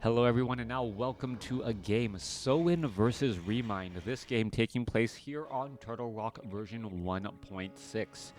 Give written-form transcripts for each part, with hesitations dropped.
Hello everyone, and now welcome to a game, Sowin versus ReMinD. This game taking place here on Turtle Rock version 1.6.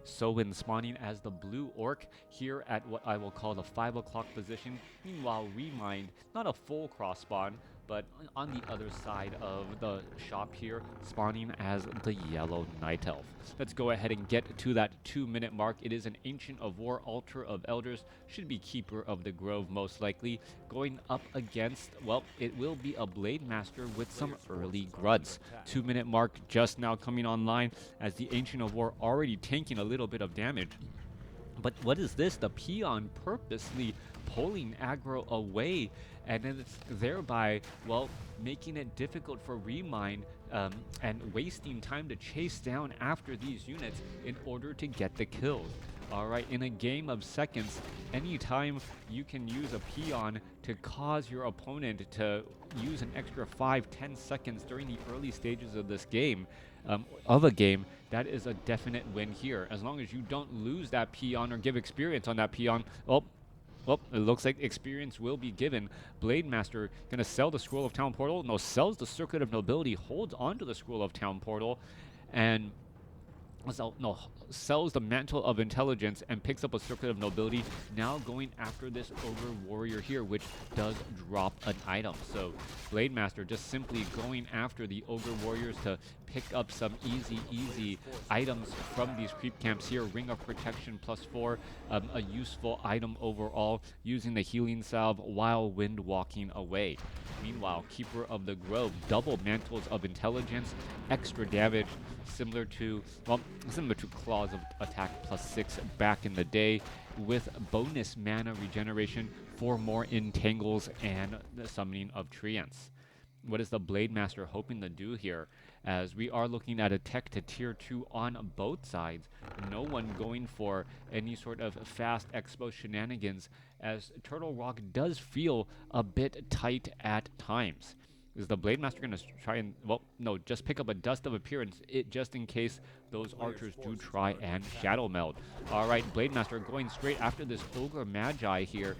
Sowin spawning as the blue orc here at what I will call the 5 o'clock position. Meanwhile, ReMinD, not a full cross spawn, but on the other side of the shop here, spawning as the yellow night elf. Let's go ahead and get to that 2-minute mark. It is an Ancient of War, Altar of Elders, should be Keeper of the Grove most likely, going up against, well, it will be a Blade Master with some early grunts. 2-minute mark just now coming online as the Ancient of War already tanking a little bit of damage. But what is this? The peon purposely pulling aggro away, and then it's thereby, well, making it difficult for ReMinD and wasting time to chase down after these units in order to get the kills. Alright, in a game of seconds, anytime you can use a peon to cause your opponent to use an extra 5-10 seconds during the early stages of this game, that is a definite win here. As long as you don't lose that peon or give experience on that peon, well, it looks like experience will be given. Blade Master gonna sell the Scroll of Town Portal. No, sells the Circuit of Nobility, holds onto the Scroll of Town Portal, and sells the Mantle of Intelligence and picks up a Circuit of Nobility, now going after this Ogre Warrior here, which does drop an item. So Blade Master just simply going after the Ogre Warriors to pick up some easy items from these creep camps here. Ring of Protection +4, a useful item overall, using the Healing Salve while wind walking away. Meanwhile, Keeper of the Grove, double Mantles of Intelligence, extra damage, similar to Claws of Attack +6 back in the day, with bonus mana regeneration for more entangles and the summoning of treants. What is the Blade Master hoping to do here? As we are looking at a tech to tier 2 on both sides. No one going for any sort of fast expo shenanigans, as Turtle Rock does feel a bit tight at times. Is the Blade Master going to try and, well, no, just pick up a Dust of Appearance, just in case those archers do try and Shadow Meld. Alright, Blade Master going straight after this Ogre Magi here,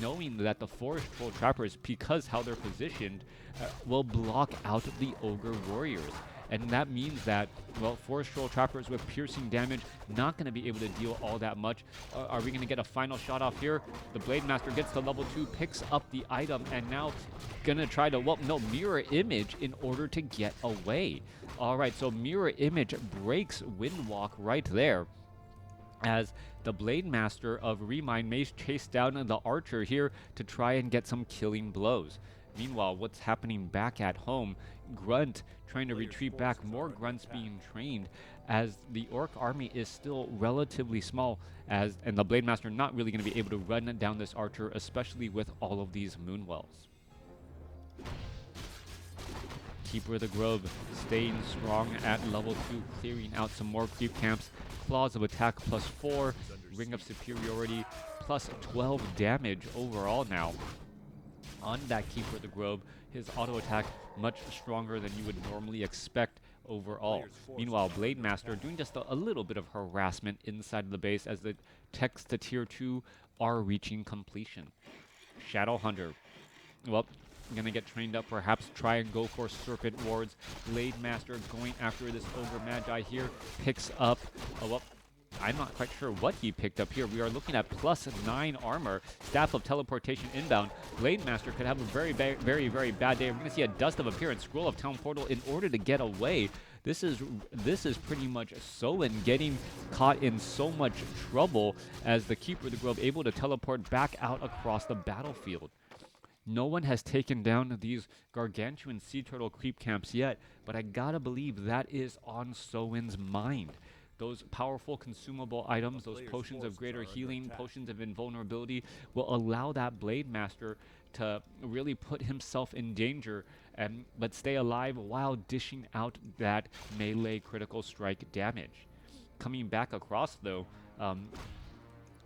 knowing that the Forest Troll Trappers, because how they're positioned, will block out the Ogre Warriors. And that means that, well, Forest Troll Trappers with piercing damage, not going to be able to deal all that much. Are we going to get a final shot off here? The Blade Master gets to level 2, picks up the item, and now going to try to, well, no, Mirror Image in order to get away. Alright, so Mirror Image breaks Windwalk right there, as the Blade Master of ReMinD may chase down the Archer here to try and get some killing blows. Meanwhile, what's happening back at home? Grunt trying to retreat back, more grunts being trained, as the Orc army is still relatively small, and the Blade Master not really going to be able to run down this Archer, especially with all of these Moonwells. Keeper of the Grove staying strong at level 2, clearing out some more creep camps. Claws of Attack +4, Ring of Superiority +12 damage overall now. On that Keeper of the Grove, his auto attack much stronger than you would normally expect overall. Meanwhile, Blade Master doing just a little bit of harassment inside of the base as the techs to tier 2 are reaching completion. Shadow Hunter, well, gonna get trained up, perhaps try and go for Serpent Wards. Blade Master going after this Ogre Magi here, picks up, well, I'm not quite sure what he picked up here. We are looking at +9 armor. Staff of Teleportation inbound. Blade Master could have a very bad day. We're going to see a Dust of Appearance, Scroll of Town Portal in order to get away. This is pretty much Sowin getting caught in so much trouble, as the Keeper of the Grove able to teleport back out across the battlefield. No one has taken down these gargantuan sea turtle creep camps yet, but I gotta believe that is on Sowin's mind. Those powerful consumable items, those potions of greater healing, potions of invulnerability, will allow that Blade Master to really put himself in danger but stay alive while dishing out that melee critical strike damage. Coming back across though,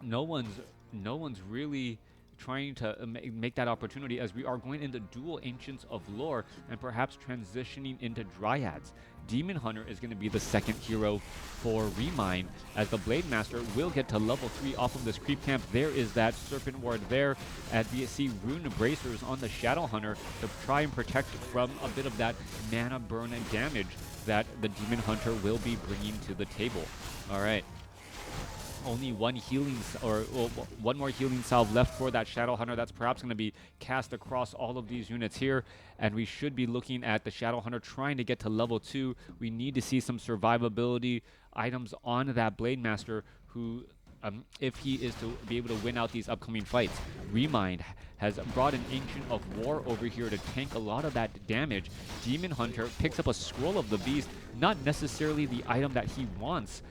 no one's really trying to make that opportunity, as we are going into dual Ancients of Lore and perhaps transitioning into Dryads. Demon Hunter is going to be the second hero for ReMinD, as the Blade Master will get to level 3 off of this creep camp. There is that Serpent Ward there, as we see Rune Bracers on the Shadow Hunter to try and protect from a bit of that mana burn and damage that the Demon Hunter will be bringing to the table. All right. Only one more healing salve left for that Shadow Hunter. That's perhaps going to be cast across all of these units here, and we should be looking at the Shadow Hunter trying to get to level 2. We need to see some survivability items on that Blade Master, who if he is to be able to win out these upcoming fights. ReMinD has brought an Ancient of War over here to tank a lot of that damage. Demon Hunter picks up a Scroll of the Beast, not necessarily the item that he wants,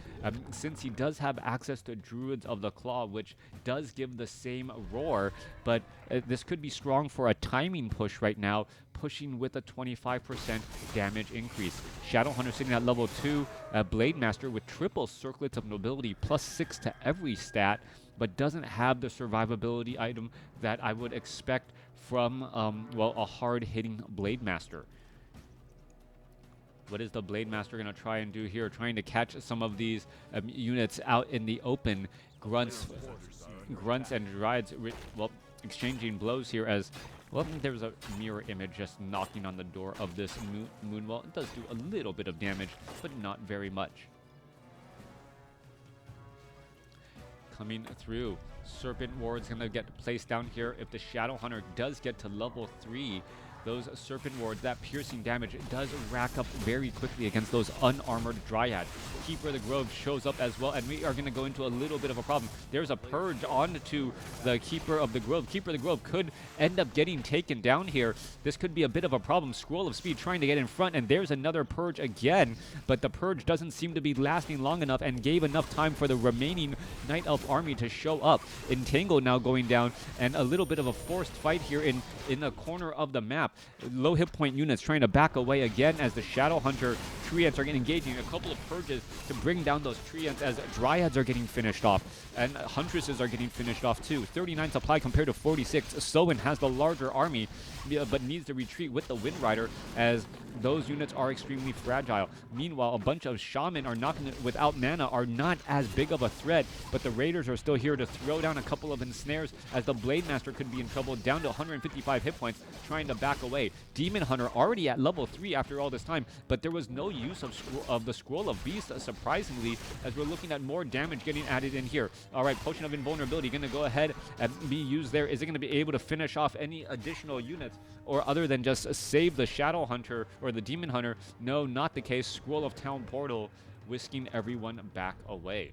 since he does have access to Druids of the Claw, which does give the same roar, but this could be strong for a timing push right now, pushing with a 25% damage increase. Shadow Hunter sitting at level 2, Blade Master with triple Circlets of Nobility, +6 to every stat, but doesn't have the survivability item that I would expect from, well, a hard-hitting Blade Master. What is the Blade Master going to try and do here? Trying to catch some of these units out in the open. Grunts and Dryads, well, exchanging blows here, as, well, there's a mirror image just knocking on the door of this Moonwell. It does do a little bit of damage, but not very much. Coming through, Serpent Ward's going to get placed down here. If the Shadow Hunter does get to level 3, those Serpent Wards, that piercing damage, it does rack up very quickly against those unarmored Dryads. Keeper of the Grove shows up as well, and we are going to go into a little bit of a problem. There's a purge onto the Keeper of the Grove. Keeper of the Grove could end up getting taken down here. This could be a bit of a problem. Scroll of Speed trying to get in front, and there's another purge again, but the purge doesn't seem to be lasting long enough and gave enough time for the remaining Night Elf army to show up. Entangle now going down, and a little bit of a forced fight here in the corner of the map. Low hit point units trying to back away again, as the Shadow Hunter Treants are getting engaging. A couple of purges to bring down those Treants, as Dryads are getting finished off, and Huntresses are getting finished off too. 39 supply compared to 46. Soen has the larger army, but needs to retreat with the Wind Rider, as those units are extremely fragile. Meanwhile, a bunch of Shaman are not without mana are not as big of a threat, but the Raiders are still here to throw down a couple of ensnares, as the Blade Master could be in trouble, down to 155 hit points, trying to back away. Demon Hunter already at level 3 after all this time, but there was no use of the Scroll of Beast, surprisingly, as we're looking at more damage getting added in here. All right, Potion of Invulnerability going to go ahead and be used there. Is it going to be able to finish off any additional units, or other than just save the Shadow Hunter or the Demon Hunter? No, not the case. Scroll of Town Portal whisking everyone back away.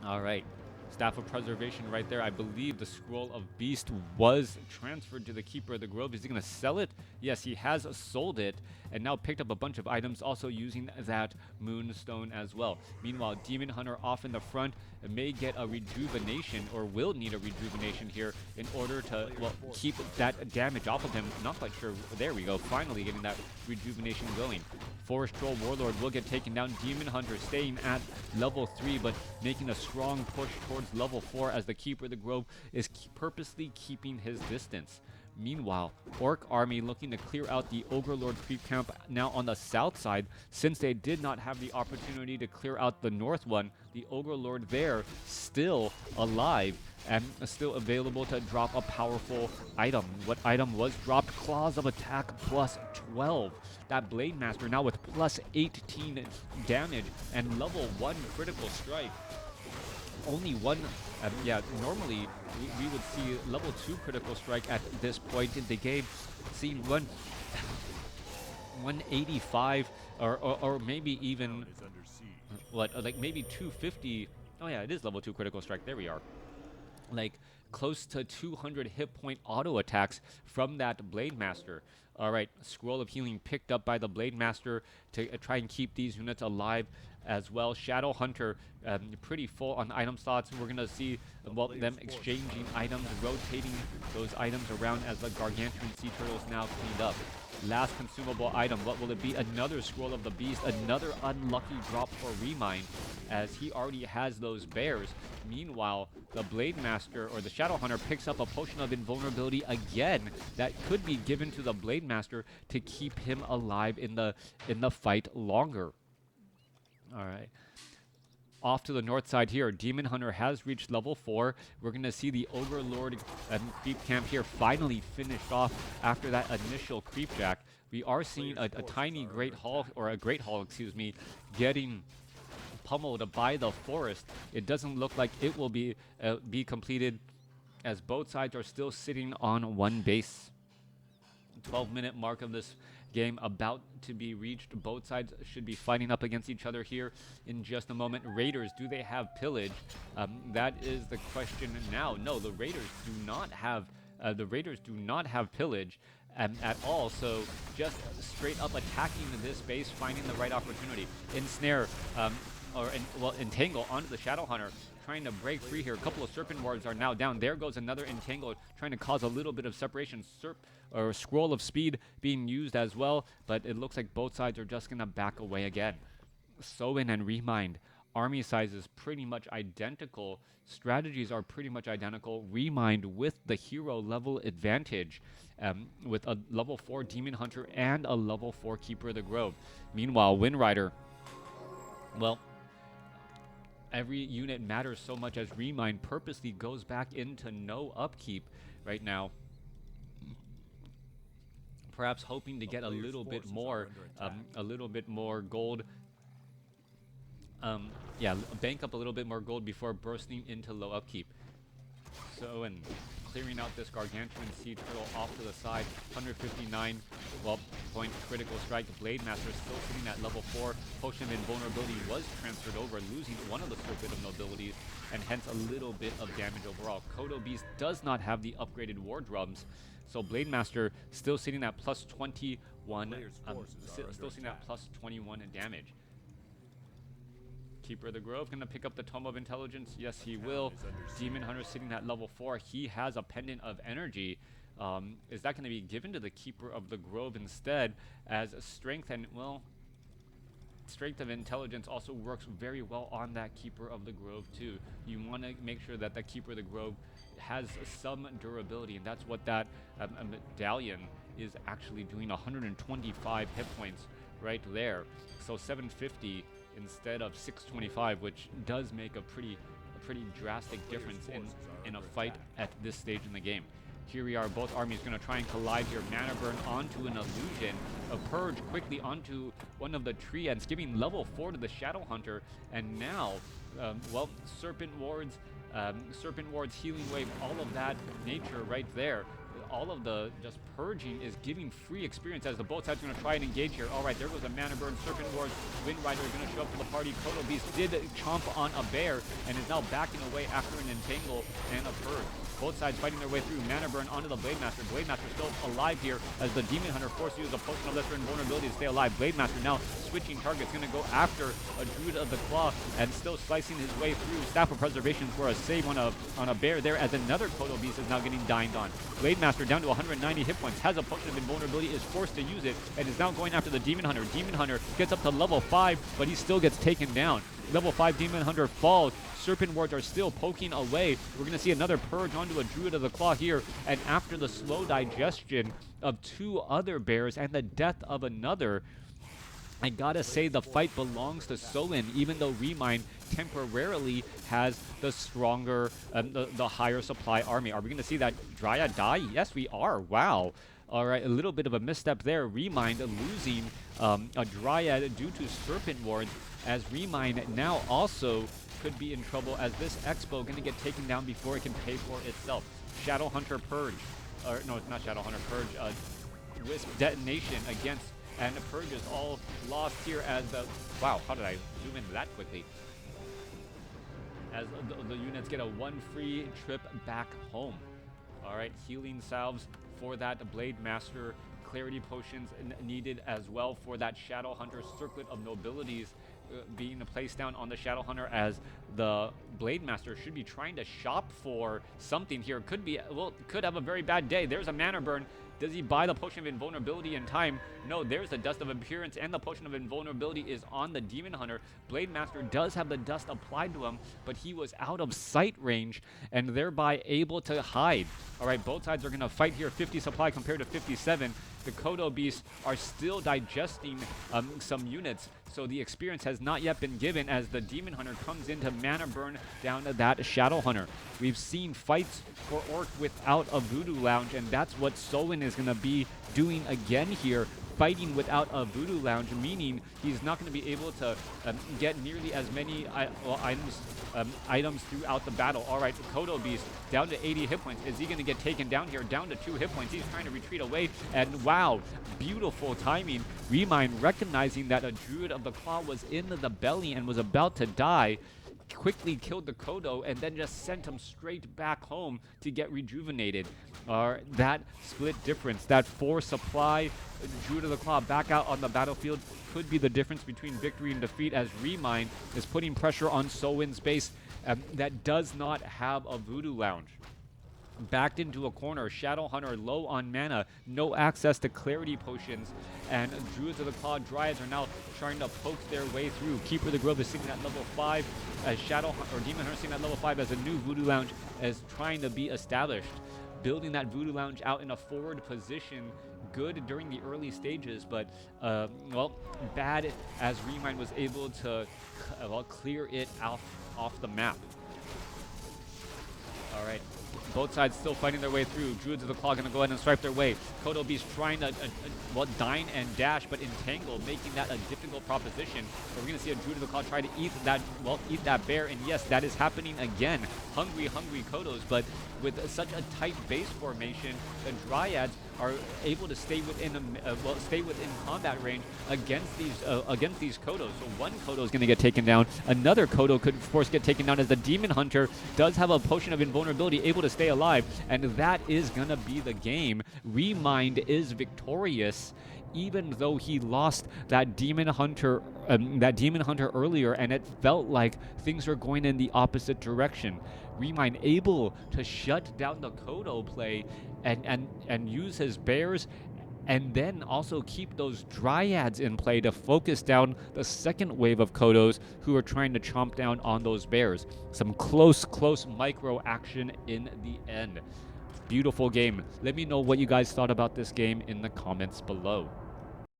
All right. Staff of Preservation right there. I believe the Scroll of Beast was transferred to the Keeper of the Grove. Is he going to sell it? Yes, he has sold it, and now picked up a bunch of items, also using that Moonstone as well. Meanwhile, Demon Hunter off in the front may get a rejuvenation, or will need a rejuvenation here in order to, well, keep that damage off of him. Not quite sure. There we go. Finally getting that rejuvenation going. Forest Troll Warlord will get taken down. Demon Hunter staying at level 3, but making a strong push towards level 4, as the Keeper of the Grove is purposely keeping his distance. Meanwhile, Orc army looking to clear out the Ogre Lord creep camp now on the south side, since they did not have the opportunity to clear out the north one. The Ogre Lord there still alive and still available to drop a powerful item. What item was dropped? Claws of Attack +12. That Blade Master now with +18 damage and level 1 critical strike. Only one, yeah, normally we would see level 2 critical strike at this point in the game. See 185 or maybe even, what, like maybe 250. Oh yeah, it is level 2 critical strike. There we are. Like close to 200 hit point auto attacks from that Blade Master. All right, Scroll of Healing picked up by the Blade Master to try and keep these units alive as well. Shadow Hunter pretty full on item slots. We're going to see, well, them exchanging items, rotating those items around as the Gargantuan Sea Turtles now cleaned up. last consumable item. What will it be? Another Scroll of the Beast, another unlucky drop for ReMinD, as he already has those bears. Meanwhile, the Blade Master or the Shadow Hunter picks up a Potion of Invulnerability again that could be given to the Blade Master to keep him alive in the fight longer. All right. Off to the north side here, Demon Hunter has reached level 4. We're going to see the Ogre Lord creep camp here finally finished off after that initial creep jack. We are seeing a tiny Great Hall, or a Great Hall, excuse me, getting pummeled by the forest. It doesn't look like it will be completed, as both sides are still sitting on one base. 12-minute mark of this game about to be reached. Both sides should be fighting up against each other here in just a moment. Raiders, do they have pillage? That is the question now. No, the Raiders do not have pillage at all. So just straight up attacking this base, finding the right opportunity. Ensnare, entangle onto the Shadow Hunter, trying to break free here. A couple of Serpent Wards are now down. There goes another Entangle, trying to cause a little bit of separation. Scroll of Speed being used as well, but it looks like both sides are just going to back away again. Soin and ReMinD, army size is pretty much identical. Strategies are pretty much identical. ReMinD with the hero level advantage, with a level 4 Demon Hunter and a level 4 Keeper of the Grove. Meanwhile, Wind Rider, well, every unit matters so much as ReMinD purposely goes back into no upkeep right now. Perhaps hoping to get a little bit more gold. Yeah, bank up a little bit more gold before bursting into low upkeep. So, and clearing out this Gargantuan Sea Turtle off to the side, 159 point critical strike. Blade Master still sitting at level 4. Potion of Invulnerability was transferred over, losing one of the Circuit of Nobilities, and hence a little bit of damage overall. Kodo Beast does not have the upgraded War Drums, so Blade Master still sitting at plus 21, still sitting at plus 21 in damage. Keeper of the Grove going to pick up the Tome of Intelligence. Yes, he will. Demon Hunter sitting at level 4. He has a Pendant of Energy. Is that going to be given to the Keeper of the Grove instead, as Strength and, well, Strength of Intelligence also works very well on that Keeper of the Grove too. You want to make sure that the Keeper of the Grove has some durability, and that's what that medallion is actually doing. 125 hit points right there. So 750 instead of 625, which does make a pretty drastic difference in a fight at this stage in the game. Here we are, both armies going to try and collide here. Mana Burn onto an Illusion. A Purge quickly onto one of the tree ends, giving level 4 to the Shadow Hunter. And now, well, Serpent Wards, Healing Wave, all of that nature right there. All of the just purging is giving free experience as the both sides are going to try and engage here. All right, there goes a Mana Burn. Serpent Wards, Wind Rider are going to show up to the party. Kodo Beast did chomp on a bear and is now backing away after an Entangle and a Purge. Both sides fighting their way through. Mana Burn onto the Blade Master. Blade Master still alive here as the Demon Hunter forced to use a Potion of Lesser Invulnerability to stay alive. Blade Master now switching targets, going to go after a Druid of the Claw and still slicing his way through. Staff of Preservation for a save on a bear there, as another Kodo Beast is now getting dined on. Blade Master down to 190 hit points, has a Potion of Invulnerability, is forced to use it, and is now going after the Demon Hunter. Demon Hunter gets up to level 5, but he still gets taken down. Level 5 Demon Hunter falls. Serpent Wards are still poking away. We're going to see another Purge onto a Druid of the Claw here, and after the slow digestion of 2 other bears and the death of another, I gotta say the fight belongs to Soin, even though ReMinD temporarily has the stronger, the higher supply army. Are we going to see that Dryad die? Yes, we are. Wow. All right, a little bit of a misstep there. ReMinD losing a Dryad due to Serpent Wards, as ReMinD now also could be in trouble, as this Expo going to get taken down before it can pay for itself. Shadow Hunter Purge, or no, it's not Shadow Hunter Purge, Wisp Detonation against, and the Purge is all lost here as the, wow, how did I zoom into that quickly? As the units get a 1 free trip back home. All right, healing salves for that Blade Master, clarity potions needed as well for that Shadow Hunter. Circlet of Nobilities being placed down on the Shadow Hunter, as the Blade Master should be trying to shop for something here. Could be, well, could have a very bad day. There's a Mana Burn Does he buy the potion of invulnerability in time? No, there's the dust of appearance, and the potion of invulnerability is on the Demon Hunter. Blade Master does have the dust applied to him, but he was out of sight range and thereby able to hide. All right, both sides are going to fight here. 50 supply compared to 57. The Kodo beasts are still digesting some units, so the experience has not yet been given as the Demon Hunter comes in to mana burn down to that Shadow Hunter. We've seen fights for Orc without a Voodoo Lounge, and that's what Solon is going to be doing again here, fighting without a Voodoo Lounge, meaning he's not going to be able to get nearly as many items throughout the battle. All right, Kodo Beast down to 80 hit points. Is he going to get taken down here? Down to 2 hit points. He's trying to retreat away, and wow, beautiful timing. ReMinD, recognizing that a Druid of the Claw was in the belly and was about to die, quickly killed the Kodo and then just sent him straight back home to get rejuvenated. That split difference, that 4 supply Druid of the Claw back out on the battlefield could be the difference between victory and defeat, as ReMinD is putting pressure on Solwyn's base that does not have a Voodoo Lounge. Backed into a corner, Shadow Hunter low on mana, no access to clarity potions, and Druids of the Claw Dryads are now trying to poke their way through. Keeper of the Grove is sitting at level 5, as Demon Hunter sitting at level 5 as a new Voodoo Lounge is trying to be established. Building that Voodoo Lounge out in a forward position, good during the early stages, but well, bad as ReMinD was able to clear it off the map. All right. Both sides still fighting their way through. Druids of the Claw going to go ahead and swipe their way. Kodo Beast trying to dine and dash, but entangle, making that a difficult proposition. So we're going to see a Druid of the Claw try to eat that bear, and yes, that is happening again. Hungry Kodos, but with such a tight base formation, the Dryads are able to stay within combat range against these Kodos. So one Kodo is going to get taken down. Another Kodo could, of course, get taken down, as the Demon Hunter does have a potion of invulnerability, able to stay alive, and that is going to be the game. ReMinD is victorious, even though he lost that Demon Hunter earlier, and it felt like things were going in the opposite direction. ReMinD able to shut down the Kodo play and use his bears, and then also keep those Dryads in play to focus down the second wave of Kodos who are trying to chomp down on those bears. Some close micro action in the end. Beautiful game. Let me know what you guys thought about this game in the comments below.